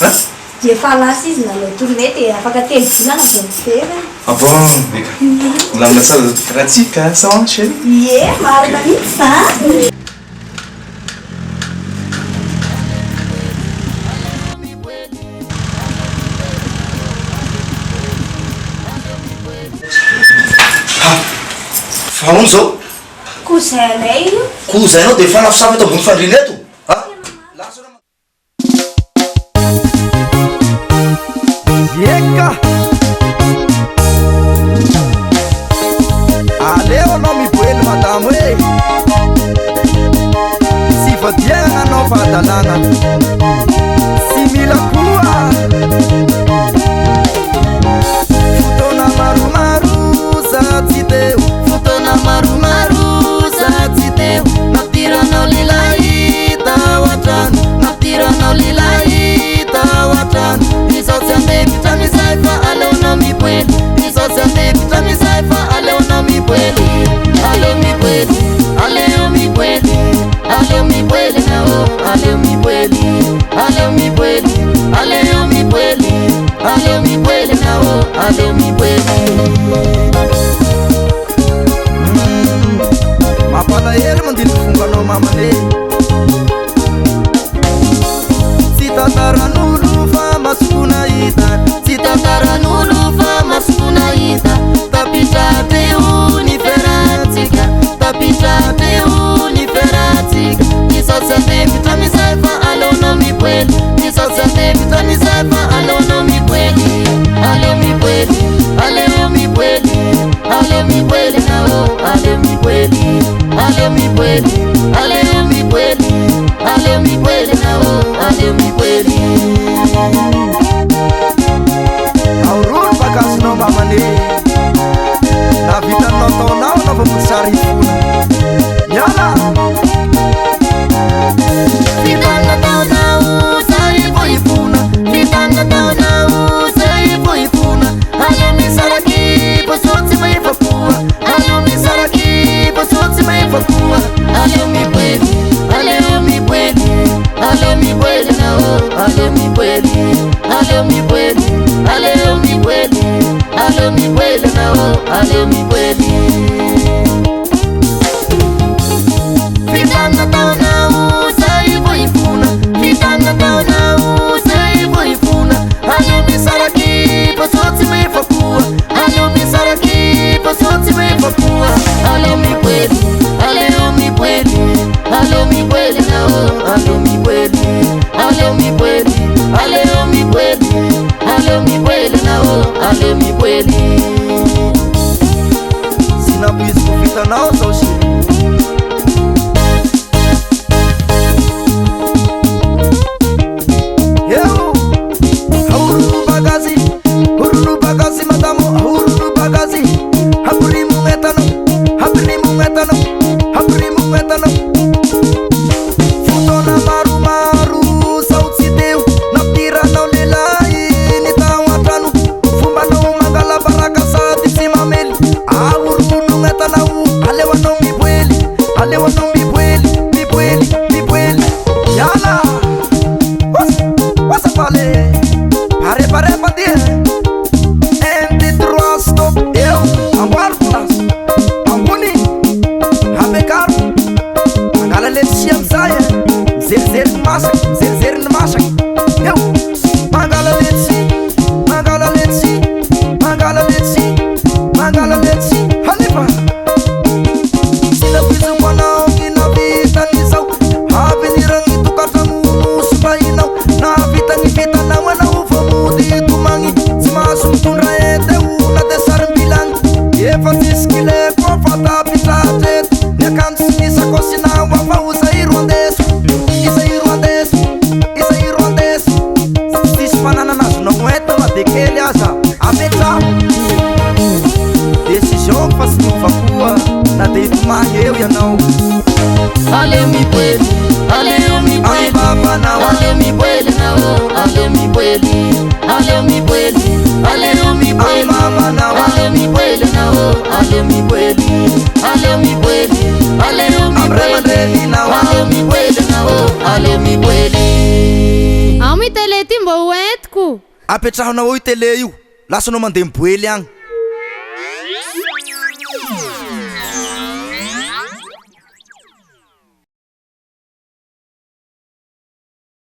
Efa lasa izy nalao tournée dia afaka telo volana vao mifera. Ah bon, eka. Milamina tsara rahatsika, ça va chérie? Ie, marina mihitsy zany. Fahono zao? Cousin-nay io. Cousin-nao dia efa lafosavy eto ambony fandriana eto? Eka aleo anao miboely madamo e sy vadiana anao fahadalana sy mila koa fotoana maromaro za tsy teo fotoana maromaro za tsy teo nampiranao lilahy tao an-trano nampiranao lilahy tao an-trano izao tsy andevitra mizay fa aleonao miboely izao tsy andevitra mizay fa aleonao miboely aleo miboely aleo miboely aleo miboely nao aleo miboely aleo miboely aleo miboely aleo miboely nao aleo miboely mampalahelo mandilo fonganao mamane tsy tantaran'olo fa masokona hita tsy tantaran'olo fa masokona hita tapitrateo ny feratsika tapitrateo ny feratsika izao tsy andevitra mizay fa aleonao miboely izao tsy andevitra mizay fa aleonao miboely aleo miboely aleo miboely aleo miboely nao aleo miboely aleo miboely aleo miboely aleo miboely nao aleo miboely aurolo bakasinao mamane navitanao taonao navamosary hifona miala vitana taonao zay vo hifona vitana taonao zay vo hifona aleo misaraky vosotsy maefakoa aleo misaraky vosotsy maefakoa aleo miboely aleo miboely aleo miboely nao aleo miboely aleo miboely aleo miboely aleo miboely nao aleo miboely vitana taonao zay vo hifona vitana taonao zay vo hifona aleo misaraky vosotsy maefakoa aleo misaraky vosotsy maefakoa aleo miboely aleo miboely aleo miboely nao aleo miboely aleo miboely aleo miboely aleo miboely nao aleo miboely sinapoiziko vitanao zao shiri eo aurulu bagazi madamo aurulu bagazi haburimu metano haburimu metano haburimu metano fotona maromaro sautsy teo nampiranao lelahy ny tao an-trano fombanao mangala baraka sady tsy mamely aorono metanao aleo anao miboely aleo anao miboely miboely miboely yala wasapale pareparepa dia MT3 stop eu amboaro place ambony habekaro mangala letsi amizay mizerizery ny masaky mizerizery ny masaky eo mangala letsi mangala letsi mangala letsi mangala letsi hanifa sinapiziko anao ginavitanyzao aveniragny tokatramono sopahinao navitagny vitanao anao fa mody tomagny tsy mahazo mitondra eteo na de sarim-bilagny efa tsisikile koa fa tapitratreto ny akanjo sy nisakôsinao afa ozairo andeso izairo andeso izairo andeso sisy fanananazonao entana de kely aza apetra décision fa sy mivakoa na de itomagny eo ianao aleo miboely aleo miboely babanao aleo miboely nao aleo miboely aleo miboely aleo miboely mamanao aleo miboely nao aleo miboely aleo miboely aleo miboely nao aleo miboely nao aleo miboely Amitele timbo apetrahanao io tele io lasanao mandeha miboely agny